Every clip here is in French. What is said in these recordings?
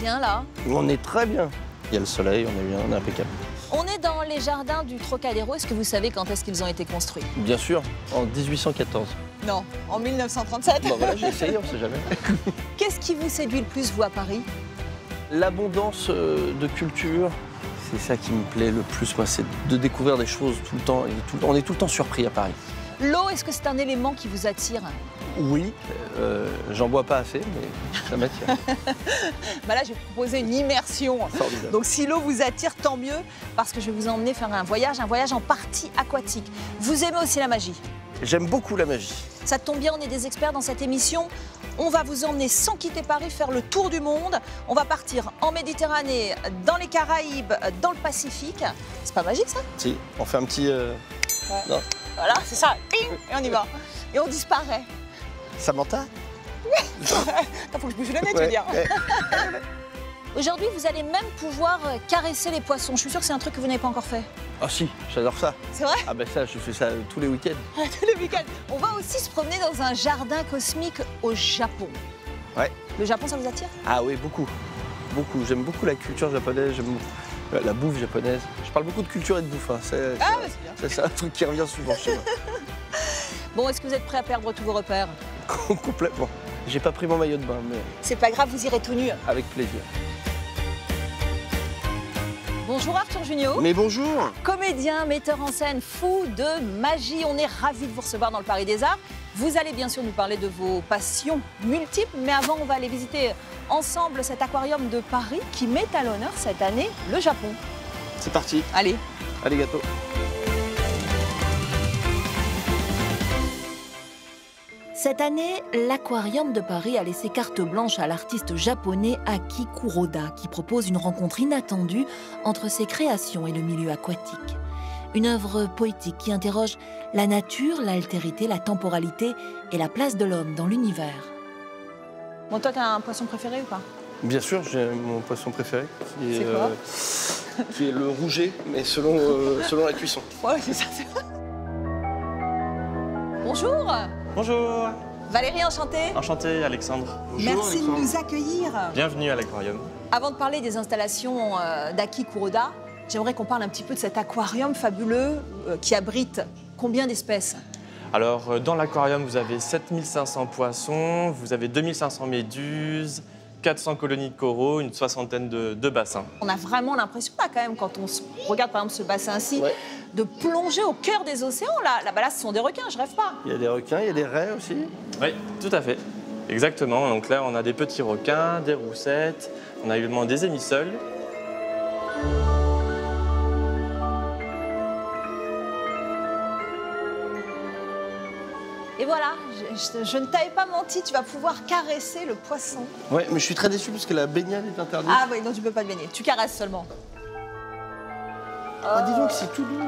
bien là? On est très bien. Il y a le soleil, on est impeccable. On est dans les jardins du Trocadéro. Est-ce que vous savez quand est-ce qu'ils ont été construits? Bien sûr, en 1814. Non, en 1937. Bon voilà, j'ai essayé, on sait jamais. Qu'est-ce qui vous séduit le plus, vous, à Paris? L'abondance de culture, c'est ça qui me plaît le plus, moi, c'est de découvrir des choses tout le temps. On est tout le temps surpris à Paris. L'eau, est-ce que c'est un élément qui vous attire? Oui, j'en bois pas assez, mais ça m'attire. Bah là, je vais vous proposer une immersion. Formidable. Donc si l'eau vous attire, tant mieux, parce que je vais vous emmener faire un voyage en partie aquatique. Vous aimez aussi la magie? J'aime beaucoup la magie. Ça tombe bien, on est des experts dans cette émission. On va vous emmener sans quitter Paris faire le tour du monde. On va partir en Méditerranée, dans les Caraïbes, dans le Pacifique. C'est pas magique ça? Si, on fait un petit... Ouais. Non. Voilà, c'est ça. Ping, et on y va. Et on disparaît. Samantha? Faut que je bouge le nez, tu veux dire. Aujourd'hui, vous allez même pouvoir caresser les poissons. Je suis sûre que c'est un truc que vous n'avez pas encore fait. Ah si, j'adore ça. C'est vrai? Ah ben ça, je fais ça tous les week-ends. Tous les week-ends. On va aussi se promener dans un jardin cosmique au Japon. Ouais. Le Japon, ça vous attire? Ah oui, beaucoup. Beaucoup. J'aime beaucoup la culture japonaise, j'aime la bouffe japonaise. Je parle beaucoup de culture et de bouffe. Hein. C'est ça un truc qui revient souvent chez moi. Bon, est-ce que vous êtes prêt à perdre tous vos repères? Complètement. J'ai pas pris mon maillot de bain, mais C'est pas grave, vous irez tout nu. avec plaisir. Bonjour Arthur Junio. Mais bonjour. Comédien, metteur en scène, fou de magie. On est ravis de vous recevoir dans le Paris des Arts. Vous allez bien sûr nous parler de vos passions multiples, mais avant, on va aller visiter ensemble cet aquarium de Paris qui met à l'honneur cette année le Japon. C'est parti. Allez. Allez, gâteau. Cette année, l'aquarium de Paris a laissé carte blanche à l'artiste japonais Aki Kuroda, qui propose une rencontre inattendue entre ses créations et le milieu aquatique. Une œuvre poétique qui interroge la nature, l'altérité, la temporalité et la place de l'homme dans l'univers. Bon, toi, t'as un poisson préféré ou pas? Bien sûr, j'ai mon poisson préféré. C'est quoi? Qui est le rouget, mais selon la cuisson. Ouais, c'est ça. Bonjour. Bonjour. Valérie, enchantée. Enchanté, Alexandre. Merci de nous accueillir. Bienvenue à l'aquarium. Avant de parler des installations d'Aki Kuroda, j'aimerais qu'on parle un petit peu de cet aquarium fabuleux qui abrite combien d'espèces? Alors, dans l'aquarium, vous avez 7500 poissons, vous avez 2500 méduses, 400 colonies de coraux, une soixantaine de bassins. On a vraiment l'impression, là, quand même, quand on regarde par exemple ce bassin-ci, Ouais. de plonger au cœur des océans. Là, ce sont des requins, je rêve pas. Il y a des requins, il y a des raies aussi. Oui, tout à fait. Exactement. Donc là, on a des petits requins, des roussettes, on a également des émissoles. Et voilà, je ne t'avais pas menti, tu vas pouvoir caresser le poisson. Ouais, mais je suis très déçu parce que la baignade est interdite. Ah oui, non, tu peux pas te baigner, tu caresses seulement. Ah, dis donc, c'est tout doux.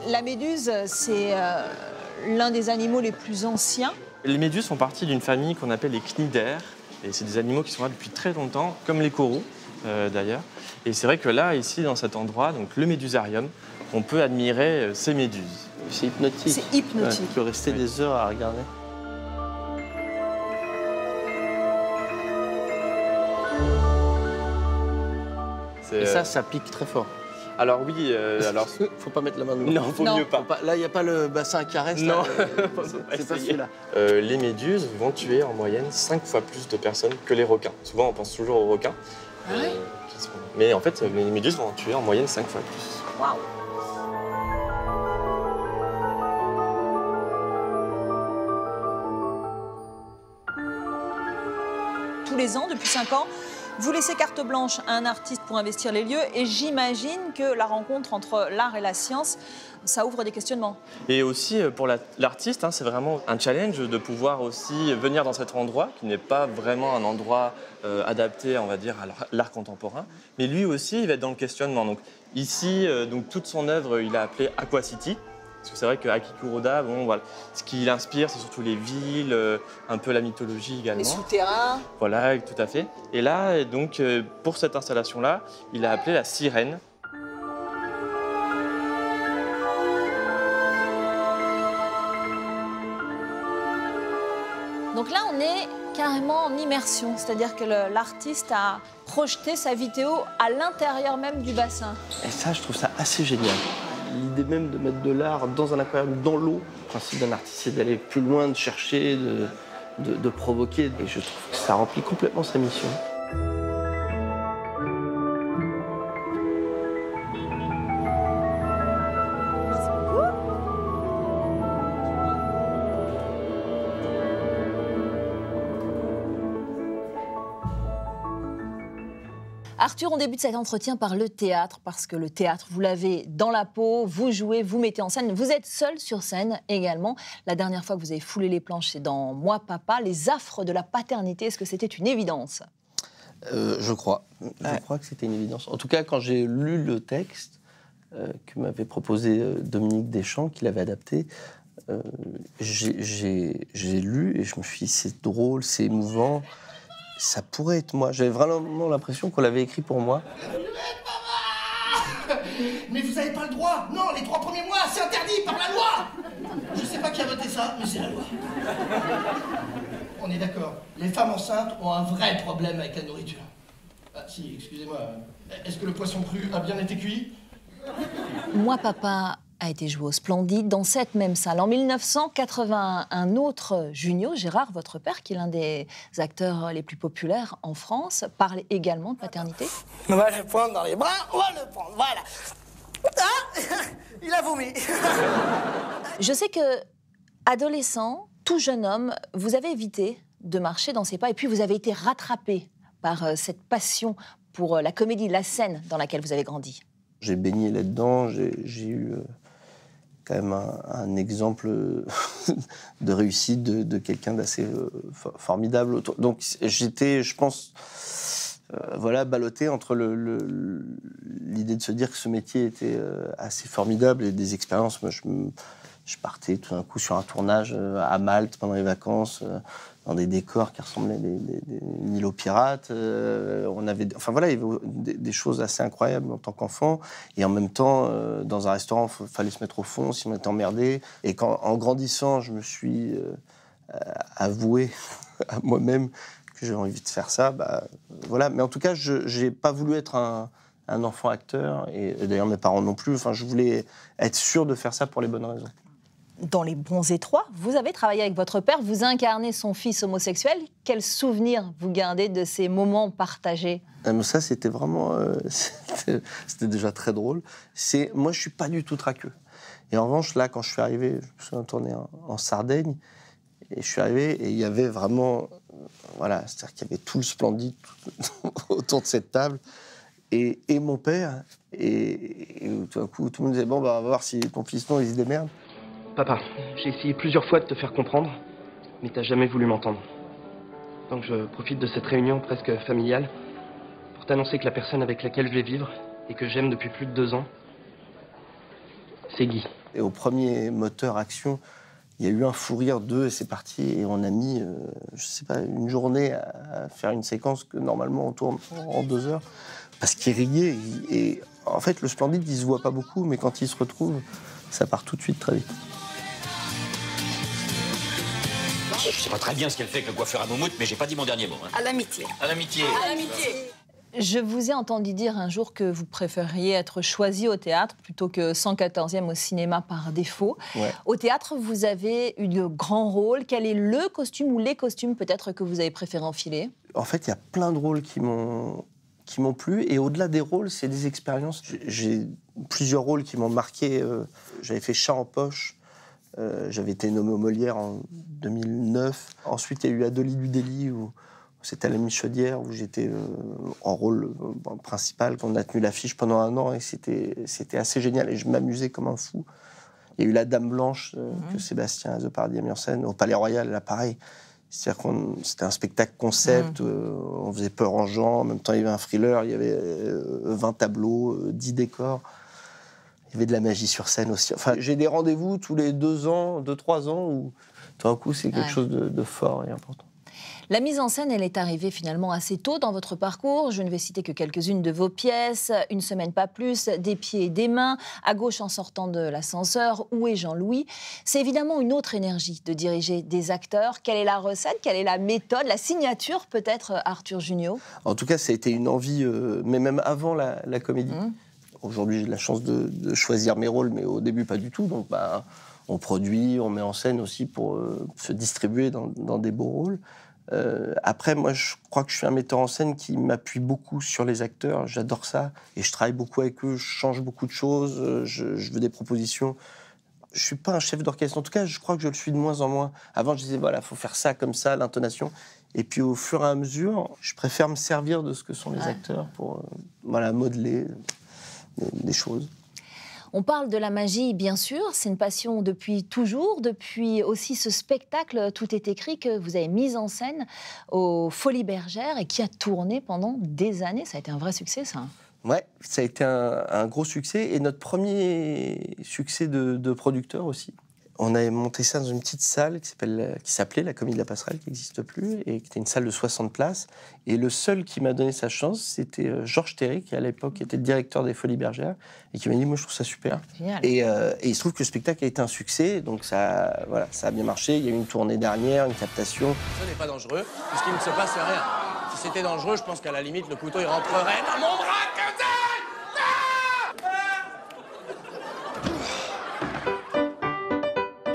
La méduse, c'est l'un des animaux les plus anciens. Les méduses font partie d'une famille qu'on appelle les cnidaires. Et c'est des animaux qui sont là depuis très longtemps, comme les coraux d'ailleurs. Et c'est vrai que là, ici, dans cet endroit, donc le médusarium, on peut admirer ces méduses. C'est hypnotique. C'est hypnotique. Ouais, tu peux rester des heures à regarder. Et ça pique très fort. Alors oui, alors... Faut pas mettre la main dedans. Non, faut mieux pas. Là, il n'y a pas le bassin à caresse. Non, c'est pas celui-là. Les méduses vont tuer en moyenne 5 fois plus de personnes que les requins. Souvent, on pense toujours aux requins. Ah ouais Mais en fait, les méduses vont en tuer en moyenne 5 fois plus. Waouh. Tous les ans, depuis 5 ans, vous laissez carte blanche à un artiste pour investir les lieux et j'imagine que la rencontre entre l'art et la science, ça ouvre des questionnements. Et aussi pour l'artiste, c'est vraiment un challenge de pouvoir aussi venir dans cet endroit qui n'est pas vraiment un endroit adapté, on va dire, à l'art contemporain. Mais lui aussi, il va être dans le questionnement. Donc ici, donc toute son œuvre, il a appelé Aqua City. Parce que c'est vrai que Aki Kuroda, bon, voilà, ce qui l'inspire, c'est surtout les villes, un peu la mythologie également. Les souterrains. Voilà, tout à fait. Et là, donc, pour cette installation-là, il a appelé la sirène. Donc là, on est carrément en immersion, c'est-à-dire que l'artiste a projeté sa vidéo à l'intérieur même du bassin. Et ça, je trouve ça assez génial. L'idée même de mettre de l'art dans un aquarium, dans l'eau, le principe d'un artiste, c'est d'aller plus loin, de chercher, de provoquer. Et je trouve que ça remplit complètement sa mission. Arthur, on débute cet entretien par le théâtre, parce que le théâtre, vous l'avez dans la peau, vous jouez, vous mettez en scène, vous êtes seul sur scène également. La dernière fois que vous avez foulé les planches, c'est dans Moi, Papa, les affres de la paternité. Est-ce que c'était une évidence ? Je crois. Je crois que c'était une évidence. En tout cas, quand j'ai lu le texte que m'avait proposé Dominique Deschamps, qu'il avait adapté, j'ai lu et je me suis dit, c'est drôle, c'est émouvant. Ça pourrait être moi. J'avais vraiment l'impression qu'on l'avait écrit pour moi. Mais vous n'avez pas le droit. Non, les 3 premiers mois, c'est interdit par la loi. Je sais pas qui a voté ça, mais c'est la loi. On est d'accord. Les femmes enceintes ont un vrai problème avec la nourriture. Ah si, excusez-moi. Est-ce que le poisson cru a bien été cuit ? Moi, Papa a été joué au Splendide, dans cette même salle. En 1981, un autre Junio, Gérard, votre père, qui est l'un des acteurs les plus populaires en France, parle également de paternité. On va le prendre dans les bras, on va le prendre, voilà. Ah, il a vomi. Je sais que, adolescent, tout jeune homme, vous avez évité de marcher dans ses pas, et puis vous avez été rattrapé par cette passion pour la comédie, la scène dans laquelle vous avez grandi. J'ai baigné là-dedans, j'ai eu quand même un exemple de réussite de quelqu'un d'assez formidable. Donc j'étais, je pense, ballotté entre l'idée de se dire que ce métier était assez formidable et des expériences. Moi, je partais tout d'un coup sur un tournage à Malte pendant les vacances, dans des décors qui ressemblaient à une île aux pirates. On avait, il y avait des choses assez incroyables en tant qu'enfant. Et en même temps, dans un restaurant, il fallait se mettre au fond si on était emmerdé. Et en grandissant, je me suis avoué à moi-même que j'avais envie de faire ça. Voilà. Mais en tout cas, je n'ai pas voulu être un enfant acteur. Et d'ailleurs, mes parents non plus. Enfin, je voulais être sûr de faire ça pour les bonnes raisons. Dans Les Bons Étroits, vous avez travaillé avec votre père, vous incarnez son fils homosexuel. Quel souvenir vous gardez de ces moments partagés ? Ça, c'était vraiment... c'était déjà très drôle. Moi, je ne suis pas du tout traqueux. Et en revanche, là, quand je suis arrivé, je me suis tourné en Sardaigne, et je suis arrivé, et il y avait vraiment... Voilà, c'est-à-dire qu'il y avait tout le Splendide autour de cette table, et mon père, et tout d'un coup, tout le monde disait, bon, on va voir si ton fiston, il se démerde. Papa, j'ai essayé plusieurs fois de te faire comprendre, mais t'as jamais voulu m'entendre. Donc je profite de cette réunion presque familiale pour t'annoncer que la personne avec laquelle je vais vivre et que j'aime depuis plus de 2 ans, c'est Guy. Et au premier moteur action, il y a eu un fou rire d'eux et c'est parti. Et on a mis, je sais pas, une journée à faire une séquence que normalement on tourne en 2 heures. Parce qu'il riait. Et en fait, le Splendide, il se voit pas beaucoup, mais quand il se retrouve, ça part tout de suite très vite. Je sais pas très bien ce qu'elle fait avec le coiffeur à moumoute, mais j'ai pas dit mon dernier mot. Hein. À l'amitié. À l'amitié. À l'amitié. Je vous ai entendu dire un jour que vous préfériez être choisi au théâtre plutôt que 114e au cinéma par défaut. Ouais. Au théâtre, vous avez eu de grands rôles. Quel est le costume ou les costumes peut-être que vous avez préféré enfiler ? En fait, il y a plein de rôles qui m'ont plu. Et au-delà des rôles, c'est des expériences. J'ai plusieurs rôles qui m'ont marqué. J'avais fait Chat en poche. J'avais été nommé au Molière en 2009. Ensuite, il y a eu Adelie du Délit, où c'était à la Michaudière, où j'étais en rôle principal, qu'on a tenu l'affiche pendant 1 an, et c'était assez génial, et je m'amusais comme un fou. Il y a eu La Dame Blanche, que Sébastien Azzopardi a mis en scène, au Palais Royal, là pareil. C'est-à-dire c'était un spectacle concept, on faisait peur aux gens, en même temps il y avait un thriller, il y avait 20 tableaux, 10 décors. Il y avait de la magie sur scène aussi. Enfin, j'ai des rendez-vous tous les 2 ans, 2-3 ans, où tout d'un coup, c'est quelque chose de fort et important. La mise en scène, elle est arrivée finalement assez tôt dans votre parcours. Je ne vais citer que quelques-unes de vos pièces. Une semaine pas plus, Des pieds et des mains, À gauche en sortant de l'ascenseur, Où est Jean-Louis? C'est évidemment une autre énergie de diriger des acteurs. Quelle est la recette? Quelle est la méthode? La signature peut-être, Arthur Jugnot? En tout cas, ça a été une envie, mais même avant la comédie. Aujourd'hui, j'ai la chance de choisir mes rôles, mais au début, pas du tout. Donc, on produit, on met en scène aussi pour se distribuer dans des beaux rôles. Après, moi, je crois que je suis un metteur en scène qui m'appuie beaucoup sur les acteurs. J'adore ça. Et je travaille beaucoup avec eux, je change beaucoup de choses, je veux des propositions. Je ne suis pas un chef d'orchestre. En tout cas, je crois que je le suis de moins en moins. Avant, je disais, voilà, il faut faire ça comme ça, l'intonation. Et puis, au fur et à mesure, je préfère me servir de ce que sont les acteurs pour modeler des choses. On parle de la magie, bien sûr, c'est une passion depuis toujours, depuis aussi ce spectacle Tout est écrit que vous avez mis en scène aux Folies Bergères et qui a tourné pendant des années. Ça a été un vrai succès, ça. Ouais, ça a été un gros succès et notre premier succès de producteur aussi. On avait monté ça dans une petite salle qui s'appelait la Comédie de la Passerelle, qui n'existe plus, et qui était une salle de 60 places. Et le seul qui m'a donné sa chance, c'était Georges Terry, qui à l'époque était le directeur des Folies Bergères, et qui m'a dit, moi je trouve ça super. Génial. Et il se trouve que le spectacle a été un succès, donc ça a bien marché. Il y a eu une tournée dernière, une captation. Ce n'est pas dangereux, puisqu'il ne se passe rien. Si c'était dangereux, je pense qu'à la limite, le couteau, il rentrerait dans mon bras.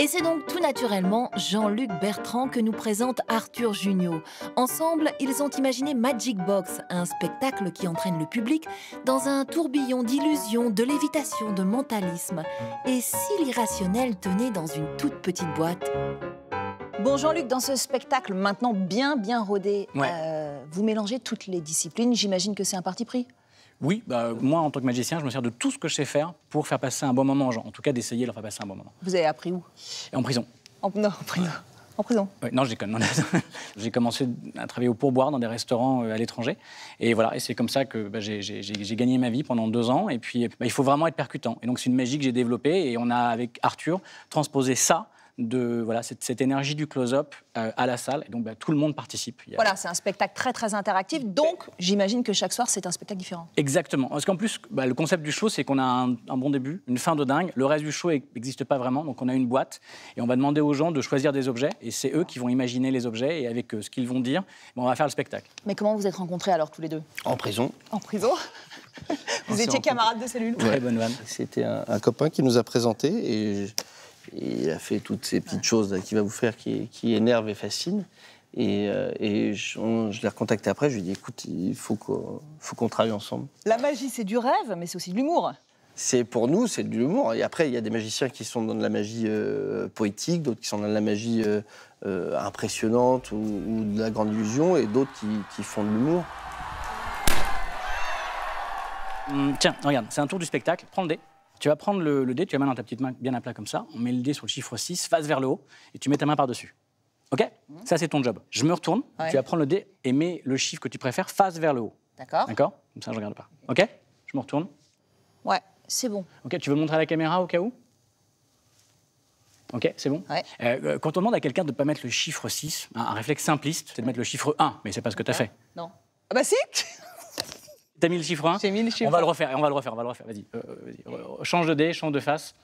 Et c'est donc tout naturellement Jean-Luc Bertrand que nous présente Arthur Jugnot. Ensemble, ils ont imaginé Magic Box, un spectacle qui entraîne le public dans un tourbillon d'illusions, de lévitation, de mentalisme. Et si l'irrationnel tenait dans une toute petite boîte? Bon, Jean-Luc, dans ce spectacle maintenant bien rodé, vous mélangez toutes les disciplines. J'imagine que c'est un parti pris. Oui, moi, en tant que magicien, je me sers de tout ce que je sais faire pour faire passer un bon moment aux gens. En tout cas, d'essayer de leur faire passer un bon moment. Vous avez appris où? En prison. Non, en prison. En prison? Oui, non, je déconne. J'ai commencé à travailler au pourboire dans des restaurants à l'étranger. Et voilà, et c'est comme ça que j'ai gagné ma vie pendant 2 ans. Et puis, il faut vraiment être percutant. Et donc, c'est une magie que j'ai développée. Et on a, avec Arthur, transposé ça cette énergie du close-up à la salle. Et donc, tout le monde participe. Voilà, c'est un spectacle très interactif. Donc, j'imagine que chaque soir, c'est un spectacle différent. Exactement. Parce qu'en plus, le concept du show, c'est qu'on a un bon début, une fin de dingue. Le reste du show n'existe pas vraiment. Donc, on a une boîte et on va demander aux gens de choisir des objets. Et c'est eux qui vont imaginer les objets. Et avec ce qu'ils vont dire, on va faire le spectacle. Mais comment vous êtes rencontrés alors, tous les deux? En prison. En prison? Vous étiez camarades de cellule? Très bonne vanne. C'était un copain qui nous a présentés et il a fait toutes ces petites choses qu'il va vous faire qui énervent et fascinent. Et je l'ai recontacté après, je lui ai dit, écoute, il faut qu'on travaille ensemble. La magie, c'est du rêve, mais c'est aussi de l'humour. Pour nous, c'est de l'humour. Et après, il y a des magiciens qui sont dans de la magie poétique, d'autres qui sont dans de la magie impressionnante ou de la grande illusion, et d'autres qui font de l'humour. Tiens, regarde, c'est un tour du spectacle. Prends le dé. Tu vas prendre le dé, tu la mets dans ta petite main bien à plat comme ça. On met le dé sur le chiffre 6, face vers le haut, et tu mets ta main par-dessus. OK? Ça, c'est ton job. Je me retourne, tu vas prendre le dé et mets le chiffre que tu préfères face vers le haut. D'accord. D'accord? Comme ça, je regarde pas. OK? Je me retourne. Ouais, c'est bon. OK, tu veux montrer à la caméra au cas où? OK, c'est bon? Ouais. Quand on demande à quelqu'un de ne pas mettre le chiffre 6, un réflexe simpliste, c'est de mettre le chiffre 1, mais c'est pas ce que tu as fait. Non. Ah bah si! T'as mis le chiffre 1? J'ai mis le chiffre 1. On va le refaire. Vas-y, change de dé, change de face.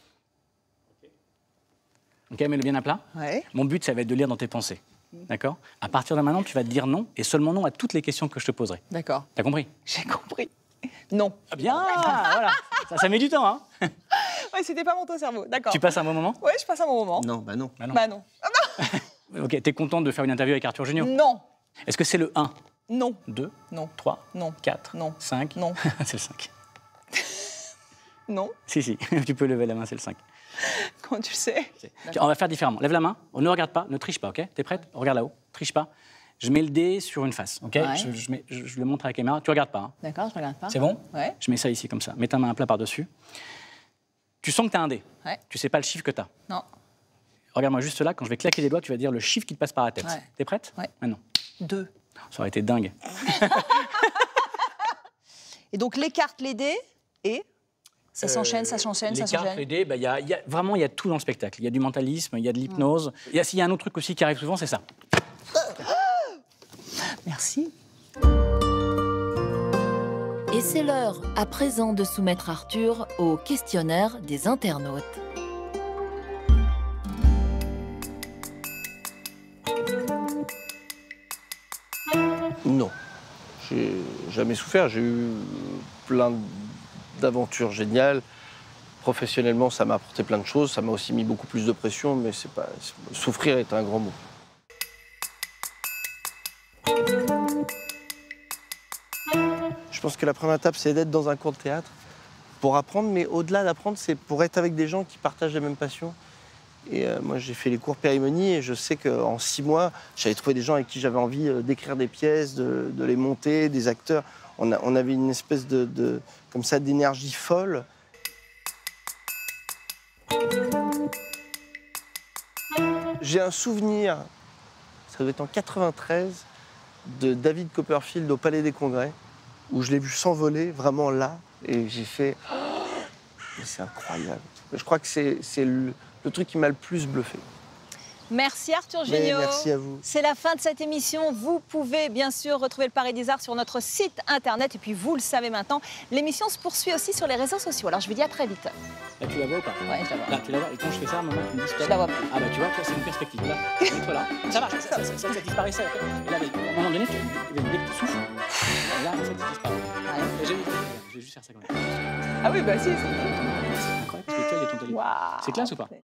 OK, mets-le bien à plat. Ouais. Mon but, ça va être de lire dans tes pensées. D'accord? À partir de maintenant, tu vas te dire non, et seulement non à toutes les questions que je te poserai. D'accord. T'as compris? J'ai compris. Non. Ah bien, voilà. Ça met du temps, hein? Ouais, c'était pas mon ton cerveau. D'accord. Tu passes un bon moment? Ouais, je passe un bon moment. Non, bah non. Bah non. OK, t'es contente de faire une interview avec Arthur Jugnot? Non. Est-ce que c'est le 1? Non. 2? Non. 3? Non. 4? Non. 5? Non. C'est le 5. Non. Si, tu peux lever la main, c'est le 5. Comment tu le sais? On va faire différemment. Lève la main, ne regarde pas, ne triche pas, OK? T'es prête? Regarde là-haut, triche pas. Je mets le dé sur une face, OK? Ouais. Je le montre à la caméra, tu regardes pas. Hein. D'accord, je regarde pas. C'est bon? Ouais. Je mets ça ici, comme ça. Mets ta main à plat par-dessus. Tu sens que tu as un dé. Ouais. Tu sais pas le chiffre que tu as. Non. Regarde-moi juste là, quand je vais claquer les doigts, tu vas dire le chiffre qui te passe par la tête. Ouais. T'es prête? Ouais. Maintenant. 2. Ça aurait été dingue. Et donc, les cartes, les dés, et ça s'enchaîne, ça s'enchaîne, ça Les cartes, s'enchaîne. les dés, vraiment, il y a tout dans le spectacle. Il y a du mentalisme, il y a de l'hypnose. Il y a un autre truc aussi qui arrive souvent, c'est ça. Merci. Et c'est l'heure à présent de soumettre Arthur au questionnaire des internautes. Non, j'ai jamais souffert. J'ai eu plein d'aventures géniales. Professionnellement, ça m'a apporté plein de choses. Ça m'a aussi mis beaucoup plus de pression, mais c'est pas... souffrir est un grand mot. Je pense que la première étape, c'est d'être dans un cours de théâtre pour apprendre, mais au-delà d'apprendre, c'est pour être avec des gens qui partagent la même passion. Et moi, j'ai fait les cours Périmonie et je sais qu'en 6 mois, j'avais trouvé des gens avec qui j'avais envie d'écrire des pièces, de les monter, des acteurs. On avait une espèce comme ça, d'énergie folle. J'ai un souvenir, ça doit être en 93, de David Copperfield au Palais des Congrès, où je l'ai vu s'envoler, vraiment là, et j'ai fait... Oh, c'est incroyable. Je crois que c'est le truc qui m'a le plus bluffé. Merci Arthur Géniaux. Merci à vous. C'est la fin de cette émission. Vous pouvez bien sûr retrouver le Paris des Arts sur notre site internet. Et puis vous le savez maintenant, l'émission se poursuit aussi sur les réseaux sociaux. Alors je vous dis à très vite. Là, tu la vois ou pas? Ouais, je la vois. Là, tu la vois. Et quand je fais ça, à un moment, tu me dis stop. Je la vois plus. Ah bah tu vois, c'est une perspective. Là, mets-toi là. Ça marche, ça disparaissait. Et là, à un moment donné, dès que tu souffles, là, en fait, ça disparaît. Ouais. Je vais juste faire ça quand même. Ah oui, bah si. C'est incroyable, parce que tu as ton téléphone. Wow. C'est classe ou pas?